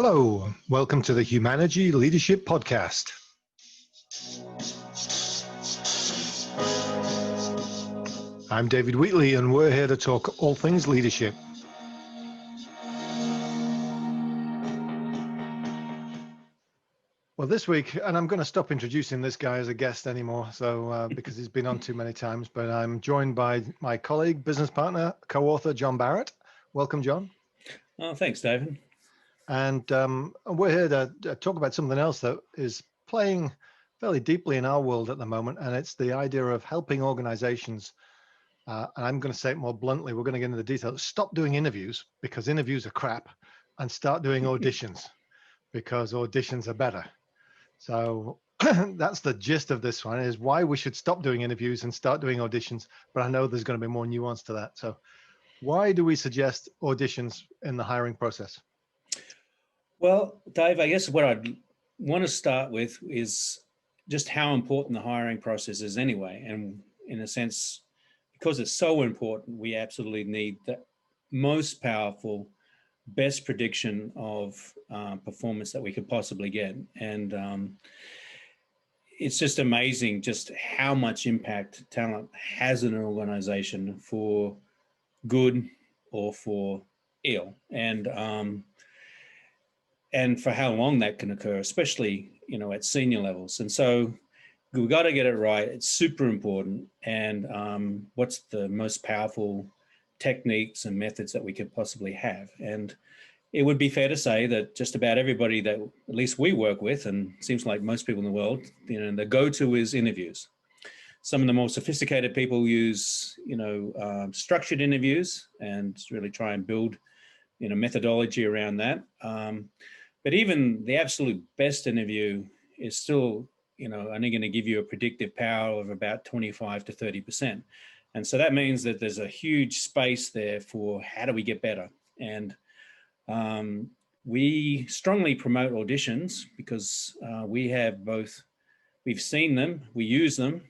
Hello, welcome to the Humanity Leadership Podcast. I'm David Wheatley, and we're here to talk all things leadership. Well, this week, and I'm going to stop introducing this guy as a guest anymore, because he's been on too many times, but I'm joined by my colleague, business partner, co-author, John Barrett. Welcome, John. Oh, thanks, David. And we're here to talk about something else that is playing fairly deeply in our world at the moment, and it's the idea of helping organizations. And I'm going to say it more bluntly. We're going to get into the details. Stop doing interviews because interviews are crap, and start doing auditions because auditions are better. So that's the gist of this one, is why we should stop doing interviews and start doing auditions. But I know there's going to be more nuance to that. So why do we suggest auditions in the hiring process? Well, Dave, I guess what I'd want to start with is just how important the hiring process is anyway. And in a sense, because it's so important, we absolutely need the most powerful, best prediction of performance that we could possibly get. And it's just amazing just how much impact talent has in an organization, for good or for ill. And for how long that can occur, especially, at senior levels. And so we've got to get it right. It's super important. And what's the most powerful techniques and methods that we could possibly have? And it would be fair to say that just about everybody that at least we work with, and it seems like most people in the world, the go-to is interviews. Some of the more sophisticated people use, structured interviews and really try and build, methodology around that. But even the absolute best interview is still, only going to give you a predictive power of about 25 to 30%. And so that means that there's a huge space there for how do we get better. And we strongly promote auditions because we've seen them, we use them,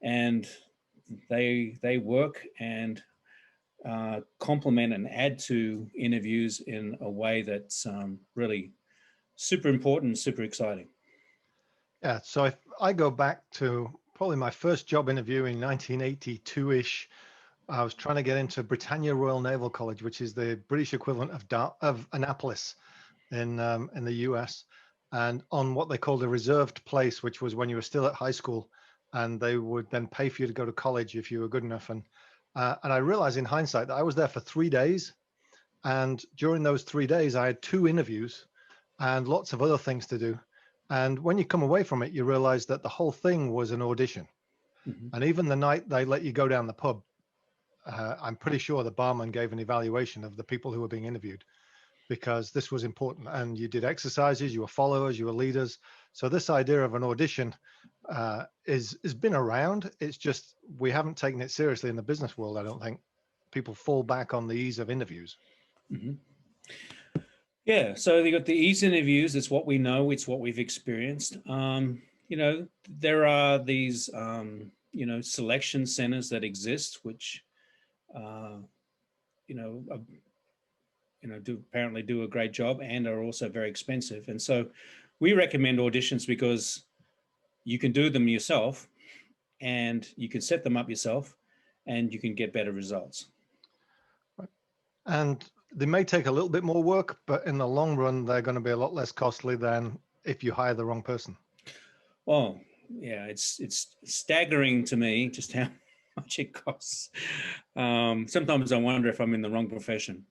and they work and complement and add to interviews in a way that's really super important, super exciting. Yeah, so if I go back to probably my first job interview in 1982-ish, I was trying to get into Britannia Royal Naval College, which is the British equivalent of Annapolis in the US, and on what they called a reserved place, which was when you were still at high school, and they would then pay for you to go to college if you were good enough. And I realized in hindsight that I was there for 3 days. And during those 3 days, I had 2 interviews and lots of other things to do. And when you come away from it, you realize that the whole thing was an audition. Mm-hmm. And even the night they let you go down the pub, I'm pretty sure the barman gave an evaluation of the people who were being interviewed, because this was important. And you did exercises, you were followers, you were leaders. So this idea of an audition has been around. It's just we haven't taken it seriously in the business world. I don't think people fall back on the ease of interviews. Mm-hmm. Yeah, so you got the ease interviews. It's what we know. It's what we've experienced. There are these selection centers that exist, which apparently do a great job and are also very expensive. And so we recommend auditions because you can do them yourself, and you can set them up yourself, and you can get better results. And they may take a little bit more work, but in the long run, they're going to be a lot less costly than if you hire the wrong person. Well, yeah, it's staggering to me just how much it costs. Sometimes I wonder if I'm in the wrong profession.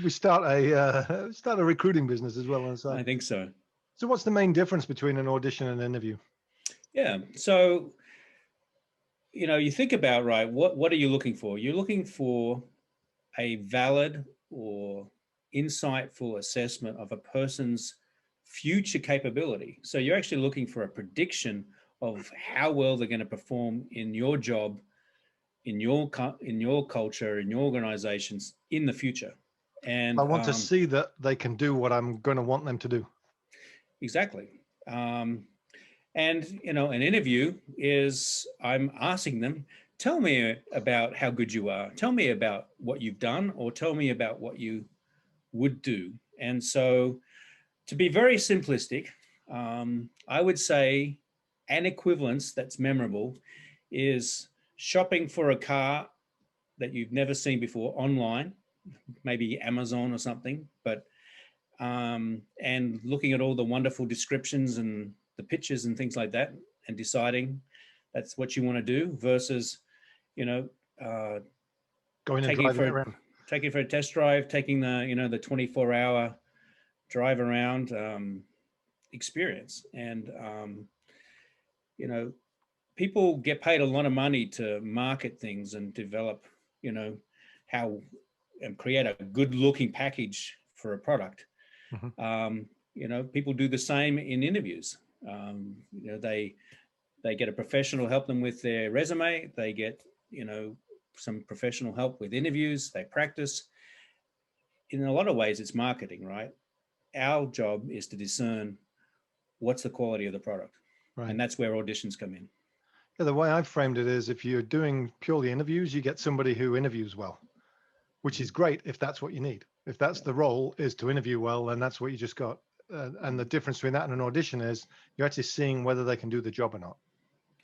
We start a recruiting business as well on the side. I think so. So what's the main difference between an audition and an interview? Yeah. So, you think about, right, what are you looking for? You're looking for a valid or insightful assessment of a person's future capability. So you're actually looking for a prediction of how well they're going to perform in your job, in your culture, in your organizations in the future. And I want to see that they can do what I'm going to want them to do. Exactly. And, an interview is, I'm asking them, tell me about how good you are. Tell me about what you've done, or tell me about what you would do. And so, to be very simplistic, I would say an equivalence that's memorable is shopping for a car that you've never seen before online, maybe Amazon or something, but and looking at all the wonderful descriptions and the pictures and things like that, and deciding that's what you want to do versus, you know, Going and taking driving it for around. taking for a test drive, taking the 24-hour drive around experience. And you know, people get paid a lot of money to market things and develop, how and create a good looking package for a product. Mhm. People do the same in interviews. They get a professional help them with their resume. They get, some professional help with interviews. They practice. In a lot of ways, it's marketing, right? Our job is to discern what's the quality of the product. Right. And that's where auditions come in. Yeah, the way I've framed it is if you're doing purely interviews, you get somebody who interviews well, which is great if that's what you need. If that's the role is to interview well, then that's what you just got. And the difference between that and an audition is you're actually seeing whether they can do the job or not,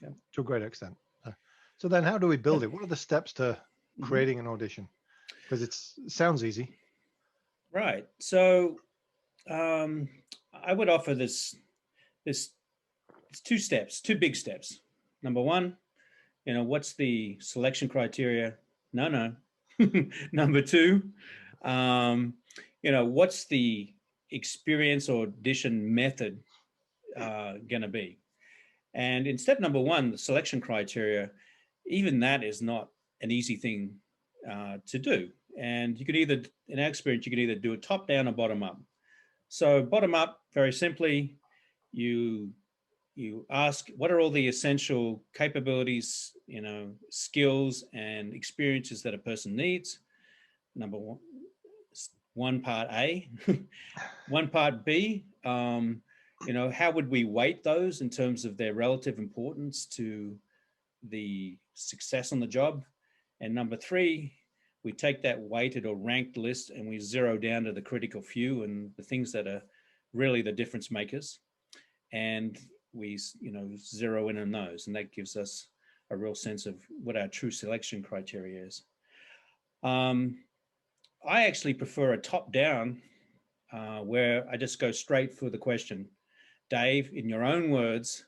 Yeah. to a great extent. So then how do we build it? What are the steps to Mhm. creating an audition? Because it sounds easy. Right. So I would offer this two steps, two big steps. Number one, what's the selection criteria? No. Number two, what's the experience or audition method going to be? And in step number one, the selection criteria, even that is not an easy thing to do. And you could either, in our experience, you could either do it top down or bottom up. So bottom up, very simply, you ask what are all the essential capabilities, skills and experiences that a person needs. Number one part A. One part B, how would we weight those in terms of their relative importance to the success on the job? And number three, we take that weighted or ranked list and we zero down to the critical few and the things that are really the difference makers. And we, zero in on those. And that gives us a real sense of what our true selection criteria is. I actually prefer a top down where I just go straight for the question. Dave, in your own words,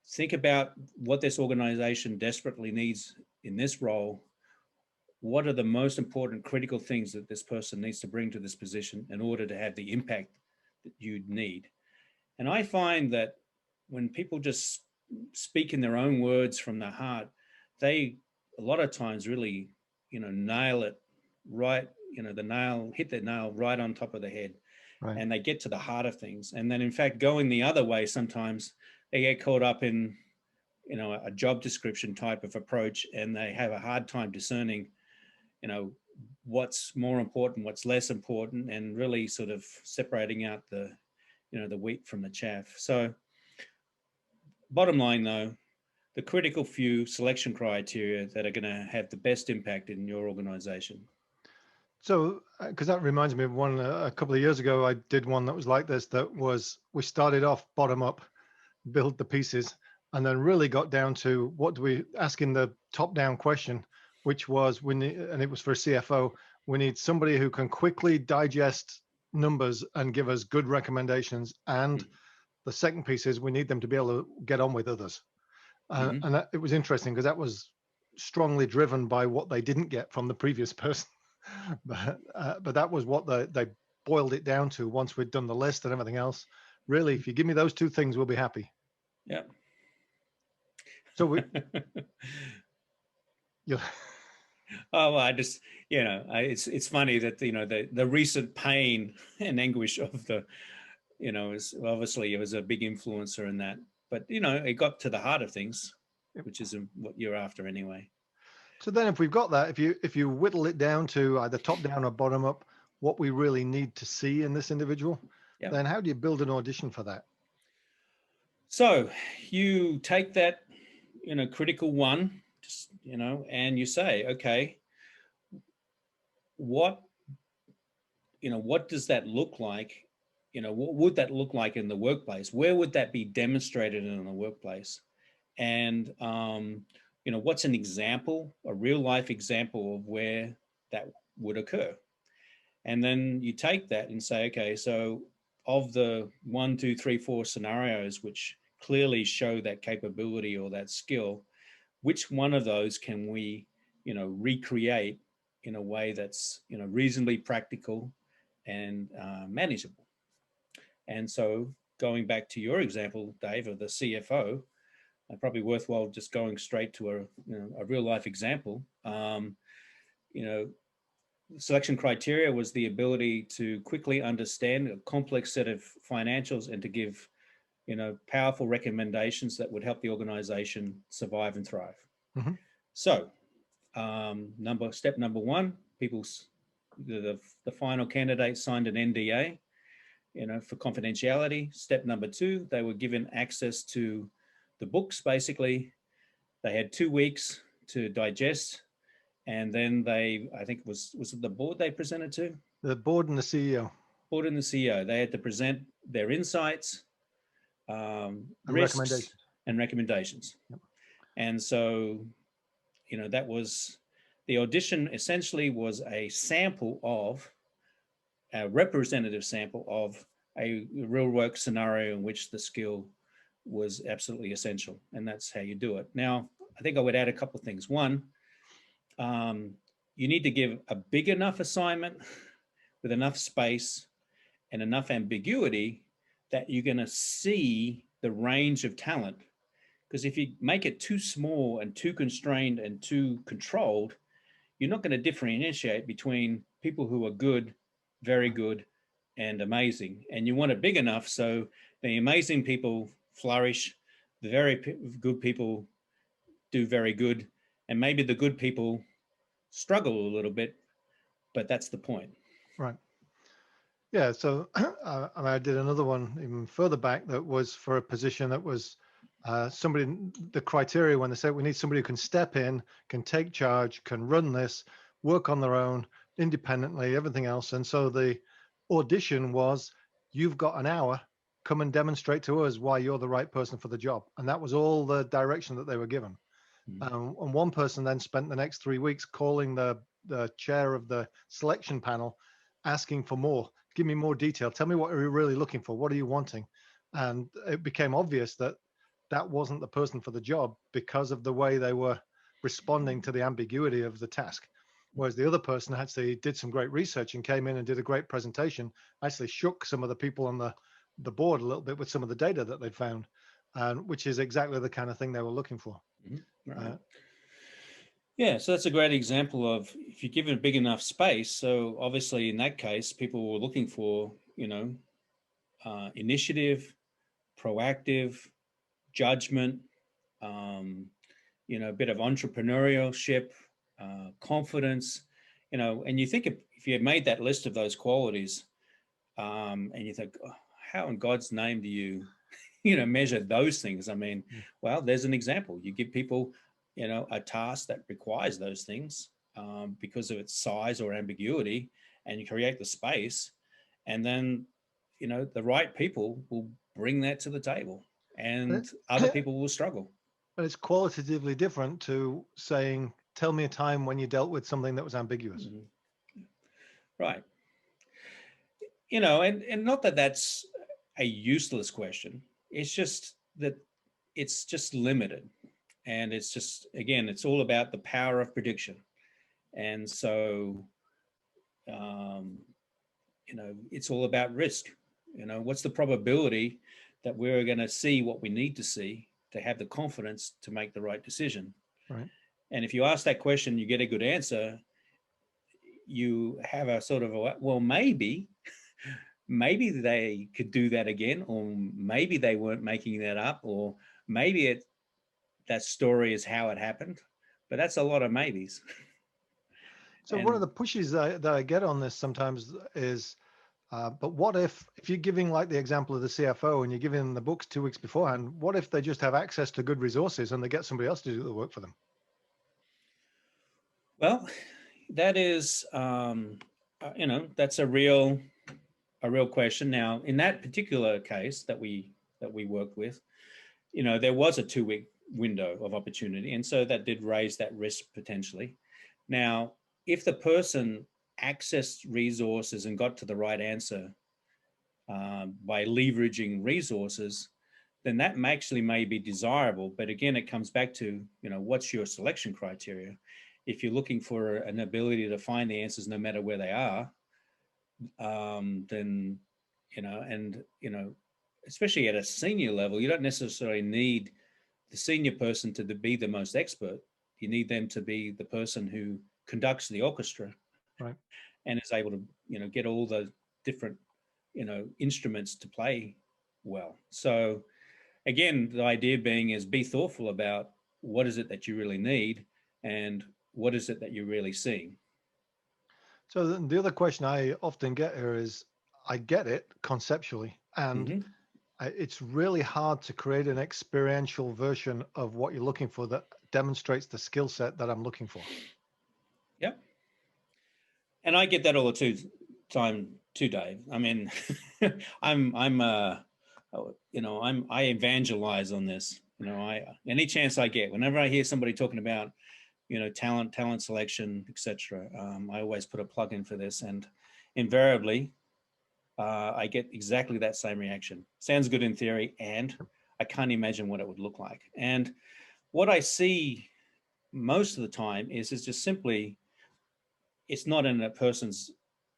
think about what this organization desperately needs in this role. What are the most important critical things that this person needs to bring to this position in order to have the impact that you'd need? And I find that when people just speak in their own words from the heart, they a lot of times really, nail it right, hit the nail right on top of the head. Right. And they get to the heart of things. And then in fact, going the other way, sometimes they get caught up in, a job description type of approach, and they have a hard time discerning, what's more important, what's less important, and really sort of separating out the wheat from the chaff. So bottom line though, the critical few selection criteria that are going to have the best impact in your organization. So, because that reminds me of one a couple of years ago, I did one that was like this. That was we started off bottom up, build the pieces, and then really got down to what do we asking the top down question, which was we need, and it was for a CFO. We need somebody who can quickly digest numbers and give us good recommendations. And the second piece is we need them to be able to get on with others. And it was interesting because that was strongly driven by what they didn't get from the previous person. but that was what they boiled it down to once we'd done the list and everything else. Really, if you give me those two things, we'll be happy. Yeah. So we, yeah. Oh, well, I just, it's funny that, the recent pain and anguish of the, is obviously it was a big influencer in that, but, it got to the heart of things, which is what you're after anyway. So then if we've got that, if you whittle it down to either top down or bottom up, what we really need to see in this individual, then how do you build an audition for that? So you take that, critical one, just, and you say, okay, what, what does that look like? What would that look like in the workplace? Where would that be demonstrated in the workplace? And, what's an example, a real life example of where that would occur? And then you take that and say, okay, so of the 1, 2, 3, 4 scenarios, which clearly show that capability or that skill, which one of those can we, recreate in a way that's, reasonably practical and manageable? And so going back to your example, Dave, of the CFO, probably worthwhile just going straight to a real life example. You know, Selection criteria was the ability to quickly understand a complex set of financials and to give, powerful recommendations that would help the organization survive and thrive. Mm-hmm. So, step number one, the final candidate signed an NDA, for confidentiality. Step number two, they were given access to the books. Basically, they had 2 weeks to digest. And then I think was it the board they presented to? The board and the CEO. Board and the CEO. They had to present their insights, risks, and recommendations. Yep. And so, that was the audition. Essentially, was a representative sample of a real work scenario in which the skill was absolutely essential, and that's how you do it. Now, I think I would add a couple of things. One, you need to give a big enough assignment with enough space and enough ambiguity that you're going to see the range of talent. Because if you make it too small and too constrained and too controlled, you're not going to differentiate between people who are good, very good, and amazing. And you want it big enough so the amazing people flourish, the very good people do very good, and maybe the good people struggle a little bit, but that's the point. Right. Yeah. So I did another one even further back that was for a position that was somebody, the criteria when they said we need somebody who can step in, can take charge, can run this, work on their own independently, everything else. And so the audition was, you've got an hour, come and demonstrate to us why you're the right person for the job. And that was all the direction that they were given. And one person then spent the next 3 weeks calling the chair of the selection panel, asking for more. Give me more detail. Tell me what you're really looking for. What are you wanting? And it became obvious that that wasn't the person for the job because of the way they were responding to the ambiguity of the task. Whereas the other person actually did some great research and came in and did a great presentation, actually shook some of the people on the board a little bit with some of the data that they'd found, which is exactly the kind of thing they were looking for. Right. Yeah, so that's a great example of if you give it a big enough space. So obviously in that case, people were looking for, initiative, proactive, judgment, a bit of entrepreneurship, confidence, and you think if you had made that list of those qualities, and you think, oh, how in God's name do you, measure those things? I mean, well, there's an example. You give people, a task that requires those things because of its size or ambiguity, and you create the space, and then, the right people will bring that to the table, and other people will struggle. But it's qualitatively different to saying, tell me a time when you dealt with something that was ambiguous. Mm-hmm. Right. And not that that's a useless question. It's just that it's just limited. And it's just, again, it's all about the power of prediction. And so, it's all about risk. What's the probability that we're going to see what we need to see to have the confidence to make the right decision? Right. And if you ask that question, you get a good answer. You have a sort of well, maybe they could do that again, or maybe they weren't making that up, or maybe that story is how it happened. But that's a lot of maybes. So one of the pushes that I get on this sometimes is, but what if you're giving like the example of the CFO and you're giving them the books 2 weeks beforehand, what if they just have access to good resources and they get somebody else to do the work for them? Well, that is a that's a real question. Now, in that particular case that we worked with, there was a 2-week window of opportunity, and so that did raise that risk potentially. Now, if the person accessed resources and got to the right answer by leveraging resources, then that actually may be desirable. But again, it comes back to, what's your selection criteria? If you're looking for an ability to find the answers no matter where they are, then, especially at a senior level, you don't necessarily need the senior person to be the most expert. You need them to be the person who conducts the orchestra, right, and is able to, get all the different, instruments to play well. So again, the idea being is be thoughtful about what is it that you really need and what is it that you're really seeing. So the other question I often get here is, I get it conceptually, and Mm-hmm. it's really hard to create an experiential version of what you're looking for that demonstrates the skill set that I'm looking for. Yep. And I get that all the time too, Dave. I mean, I evangelize on this. Any chance I get, whenever I hear somebody talking about, talent selection, etc., I always put a plug in for this, and invariably, I get exactly that same reaction. Sounds good in theory, and I can't imagine what it would look like. And what I see most of the time is just simply, it's not in a person's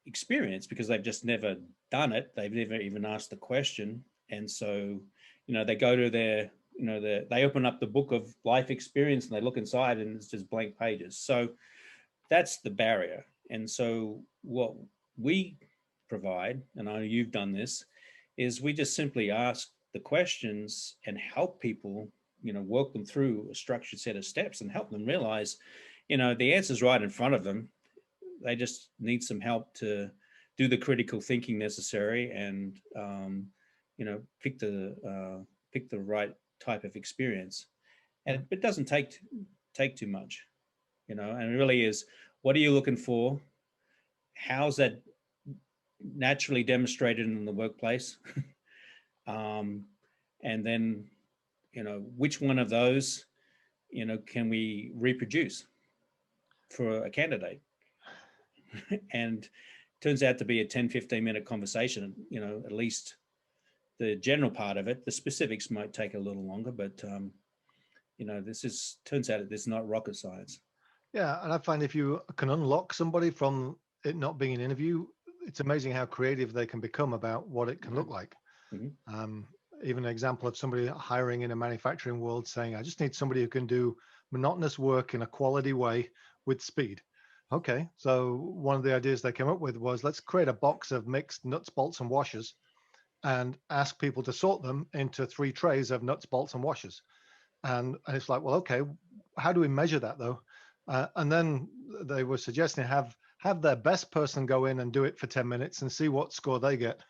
experience because they've just never done it. They've never even asked the question. And so, they go to their, they open up the book of life experience and they look inside and it's just blank pages. So that's the barrier. And so what we provide, and I know you've done this, is we just simply ask the questions and help people, work them through a structured set of steps and help them realize, the answer's right in front of them. They just need some help to do the critical thinking necessary and, pick the right type of experience. And it doesn't take too much, and it really is, what are you looking for? How's that naturally demonstrated in the workplace? And then, which one of those, can we reproduce for a candidate? And turns out to be a 10-15 minute conversation, at least the general part of it. The specifics might take a little longer, but turns out it's not rocket science. Yeah, and I find if you can unlock somebody from it not being an interview, it's amazing how creative they can become about what it can look like. Mm-hmm. Even an example of somebody hiring in a manufacturing world saying, I just need somebody who can do monotonous work in a quality way with speed. Okay, so one of the ideas they came up with was, let's create a box of mixed nuts, bolts, and washers and ask people to sort them into 3 trays of nuts, bolts, and washers. And it's like, well, okay, how do we measure that though? And then they were suggesting have their best person go in and do it for 10 minutes and see what score they get.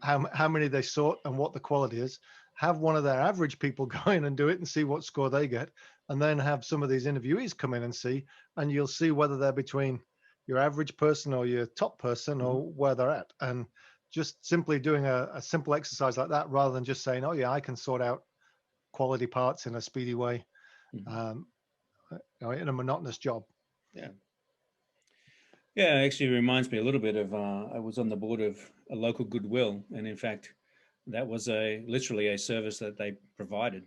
How many they sort and what the quality is. Have one of their average people go in and do it and see what score they get. And then have some of these interviewees come in and see, and you'll see whether they're between your average person or your top person or where they're at. And just simply doing a simple exercise like that, rather than just saying, oh yeah, I can sort out quality parts in a speedy way, in a monotonous job. Yeah. Yeah, actually reminds me a little bit of, I was on the board of a local Goodwill, and in fact, that was literally a service that they provided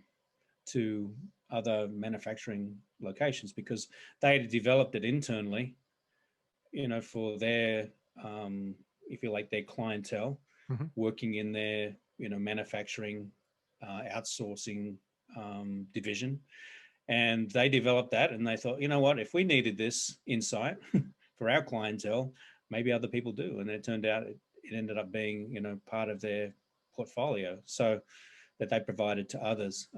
to other manufacturing locations because they had developed it internally, for their, if you like, their clientele, working in their, manufacturing, outsourcing division. And they developed that and they thought, you know what, if we needed this insight for our clientele, maybe other people do. And it turned out it ended up being, part of their portfolio, so that they provided to others.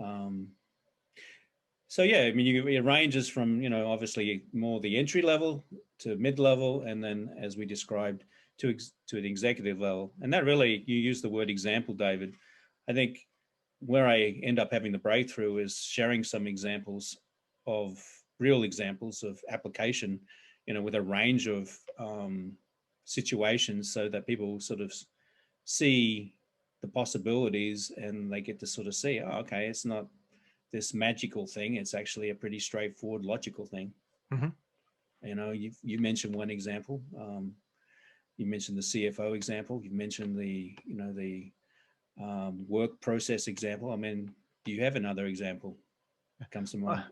So yeah, I mean, it ranges from, obviously more the entry level to mid level, and then as we described to the executive level. And that really, you use the word example, David. I think where I end up having the breakthrough is sharing some examples of real examples of application, with a range of situations so that people sort of see the possibilities, and they get to sort of see, oh, okay, it's not this magical thing. It's actually a pretty straightforward, logical thing. Mhm. You know, you mentioned one example. You mentioned the CFO example. You mentioned the work process example. I mean, do you have another example that comes to Uh, mind?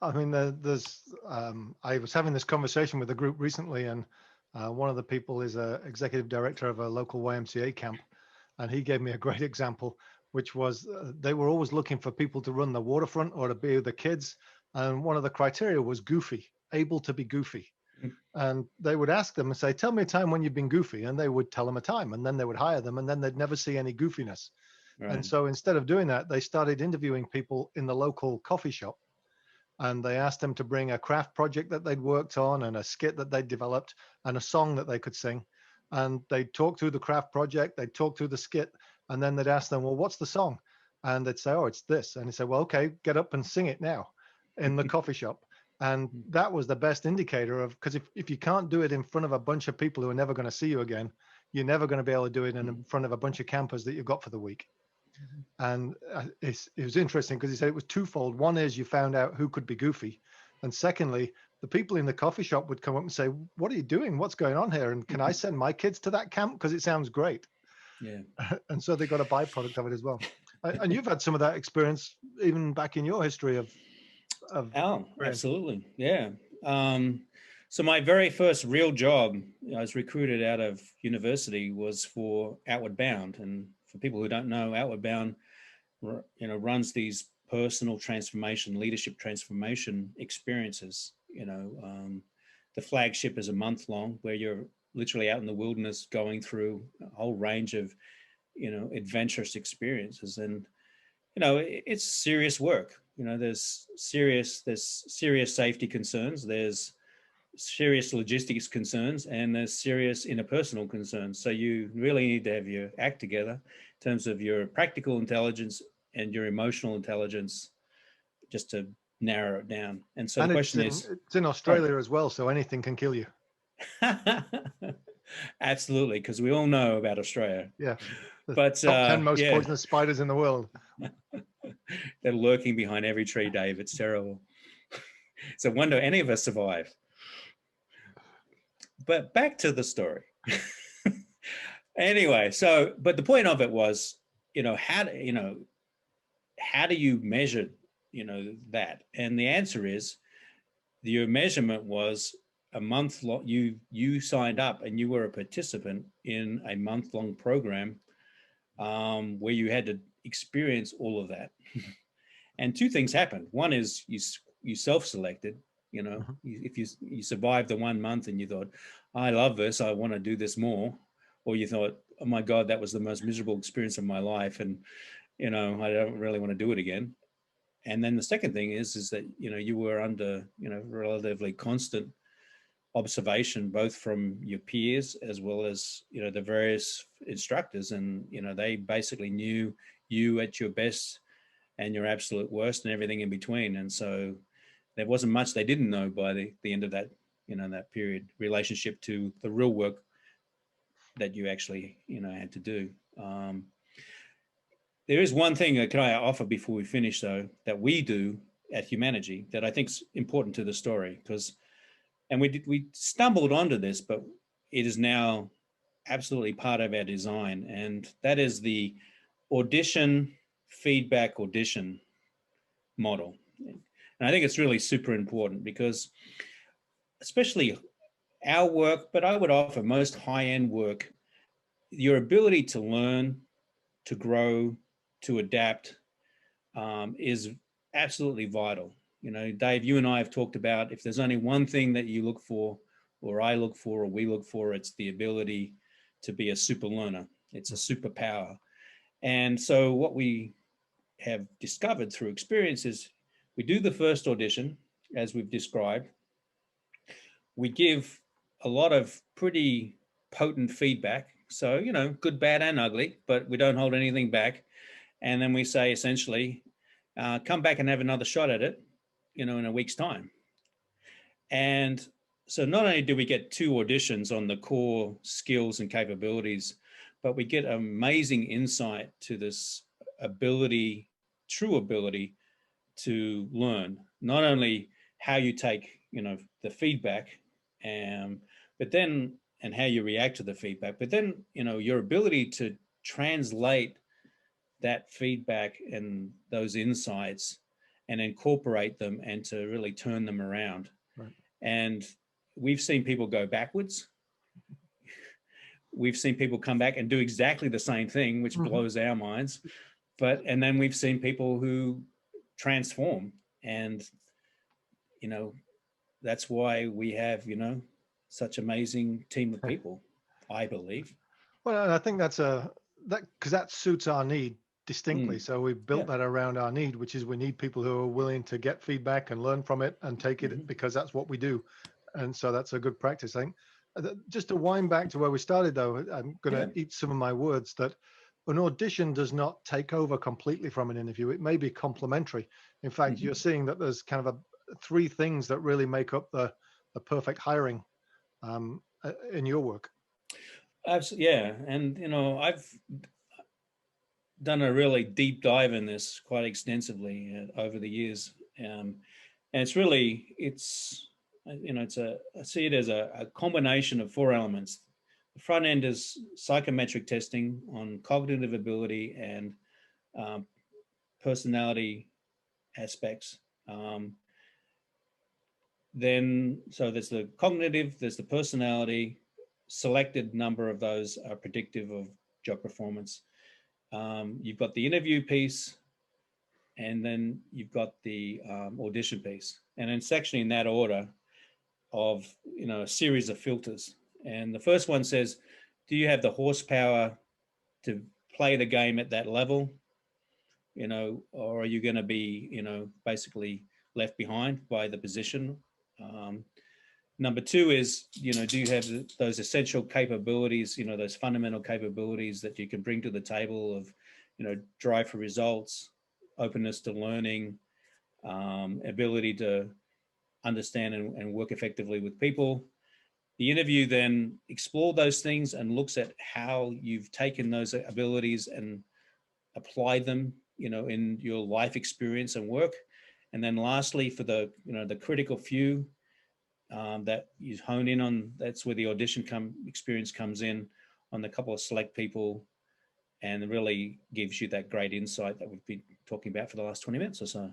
I mean, I was having this conversation with a group recently, and one of the people is a executive director of a local YMCA camp, and he gave me a great example, which was they were always looking for people to run the waterfront or to be with the kids, and one of the criteria was goofy, able to be goofy. And they would ask them and say, "Tell me a time when you've been goofy," and they would tell them a time, and then they would hire them, and then they'd never see any goofiness. And Right. so instead of doing that, they started interviewing people in the local coffee shop, and they asked them to bring a craft project that they'd worked on and a skit that they'd developed and a song that they could sing. And they'd talk through the craft project, they'd talk through the skit, and then they'd ask them, "Well, what's the song?" And they'd say, "Oh, it's this." And he said, "Well, okay, get up and sing it now in the coffee shop." And that was the best indicator of, because if you can't do it in front of a bunch of people who are never going to see you again, you're never going to be able to do it in front of a bunch of campers that you've got for the week. And it was interesting because he said it was twofold. One is you found out who could be goofy. And secondly, the people in the coffee shop would come up and say, "What are you doing? What's going on here? And can I send my kids to that camp? Because it sounds great." Yeah. And so they got a byproduct of it as well. And you've had some of that experience even back in your history of Oh, experience. absolutely. Yeah. Um, so my very first real job, I was recruited out of university, was for Outward Bound. And for people who don't know, Outward Bound, runs these personal transformation, leadership transformation experiences. The flagship is a month long, where you're literally out in the wilderness going through a whole range of, adventurous experiences. And it's serious work. There's serious safety concerns, there's serious logistics concerns, and there's serious interpersonal concerns. So you really need to have your act together in terms of your practical intelligence and your emotional intelligence, just to narrow it down. And so the And it's question in is, it's in sorry. Australia as well, so anything can kill you. Absolutely, because we all know about Australia. Yeah. The But top 10 most yeah, poisonous spiders in the world. they're lurking behind every tree, Dave. It's terrible. It's a wonder any of us survive. But back to the story. Anyway, but the point of it was, how do you measure, that? And the answer is, your measurement was a month long. You signed up and you were a participant in a month-long program, where you had to experience all of that. And two things happened. One is you self-selected. Mhm. If you survived the 1 month and you thought, "I love this, I want to do this more," or you thought, "Oh my God, that was the most miserable experience of my life, and I don't really want to do it again." And then the second thing is that you were under relatively constant observation, both from your peers as well as the various instructors, and they basically knew you at your best and your absolute worst and everything in between. And so there wasn't much they didn't know by the end of that that period, relationship to the real work that you actually had to do. There is one thing that can I offer before we finish, though, that we do at Humanity that I think is important to the story, because and we stumbled onto this, but it is now absolutely part of our design, and that is the audition feedback audition model. And I think it's really super important because, especially our work, but I would offer most high-end work, your ability to learn, to grow, to adapt, is absolutely vital. Dave, you and I have talked about, if there's only one thing that you look for, or I look for, or we look for, it's the ability to be a super learner. It's a superpower. And so what we have discovered through experience is, we do the first audition, as we've described. We give a lot of pretty potent feedback. So, good, bad, and ugly, but we don't hold anything back. And then we say, essentially, come back and have another shot at it, in a week's time. And so not only do we get 2 auditions on the core skills and capabilities, but we get amazing insight to this ability, true ability to learn, not only how you take, the feedback, but then, and how you react to the feedback, but then, your ability to translate that feedback and those insights and incorporate them and to really turn them around. Right. And we've seen people go backwards. We've seen people come back and do exactly the same thing, which blows our minds. And then we've seen people who transform, and, that's why we have, such amazing team of people, I believe. Well, I think because that suits our need distinctly. So we built that around our need, which is we need people who are willing to get feedback and learn from it and take it because that's what we do. And so that's a good practice, I think. Just to wind back to where we started, though, I'm going to eat some of my words, that an audition does not take over completely from an interview. It may be complementary. In fact, you're seeing that there's kind of 3 things that really make up the perfect hiring in your work. Absolutely, yeah. And, I've done a really deep dive in this quite extensively over the years. And it's really, I see it as a combination of 4 elements. The front end is psychometric testing on cognitive ability and personality aspects. Then, so there's the cognitive, there's the personality. Selected number of those are predictive of job performance. You've got the interview piece, and then you've got the audition piece. And it's actually in that order of, a series of filters. And the first one says, do you have the horsepower to play the game at that level? Or are you going to be, basically left behind by the position? Number 2 is, do you have those essential capabilities, those fundamental capabilities that you can bring to the table of, drive for results, openness to learning, ability to understand and work effectively with people. The interview then explores those things and looks at how you've taken those abilities and applied them, in your life experience and work. And then lastly, for the, the critical few that you hone in on, that's where the audition experience comes in, on the couple of select people, and really gives you that great insight that we've been talking about for the last 20 minutes or so.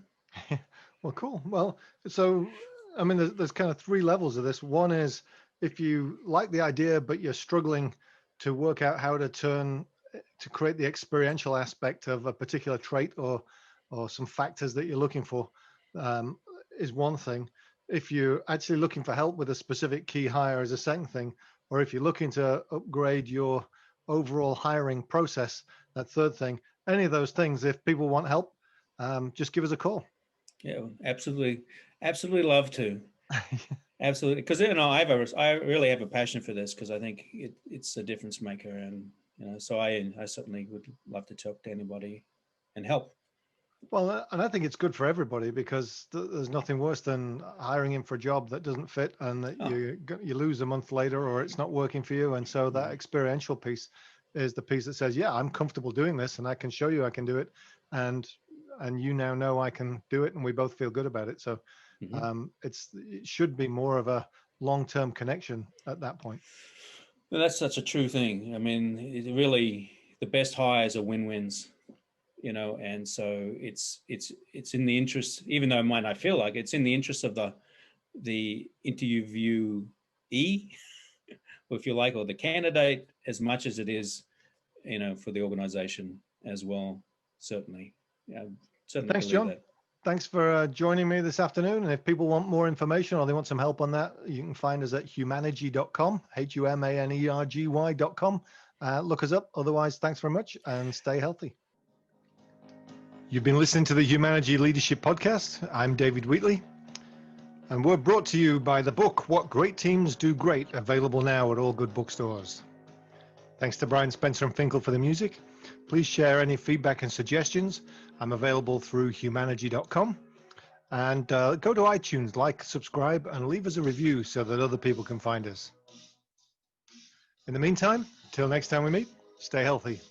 Well, cool. Well, so, I mean, there's kind of 3 levels of this. One is if you like the idea, but you're struggling to work out how to create the experiential aspect of a particular trait or some factors that you're looking for, is one thing. If you're actually looking for help with a specific key hire is a second thing, or if you're looking to upgrade your overall hiring process, that third thing. Any of those things, if people want help, just give us a call. Yeah, absolutely. Absolutely love to. Absolutely. Because, I really have a passion for this, because I think it's a difference maker. And, so I certainly would love to talk to anybody and help. Well, and I think it's good for everybody, because there's nothing worse than hiring in for a job that doesn't fit and that you lose a month later, or it's not working for you. And so that experiential piece is the piece that says, yeah, I'm comfortable doing this and I can show you I can do it. And you now know I can do it, and we both feel good about it. So it should be more of a long-term connection at that point. Well, that's such a true thing. I mean, the best hires are win-wins. And so it's in the interest, even though it might not feel like it's in the interest of the interviewee, if you like, or the candidate, as much as it is, for the organization as well. Certainly. Yeah. Certainly. Thanks, John. That. Thanks for joining me this afternoon. And if people want more information or they want some help on that, you can find us at humanergy.com, humanergy.com. Look us up. Otherwise, thanks very much and stay healthy. You've been listening to the Humanergy Leadership Podcast. I'm David Wheatley, and we're brought to you by the book, What Great Teams Do Great, available now at all good bookstores. Thanks to Brian Spencer and Finkel for the music. Please share any feedback and suggestions. I'm available through humanergy.com. And go to iTunes, like, subscribe, and leave us a review so that other people can find us. In the meantime, till next time we meet, stay healthy.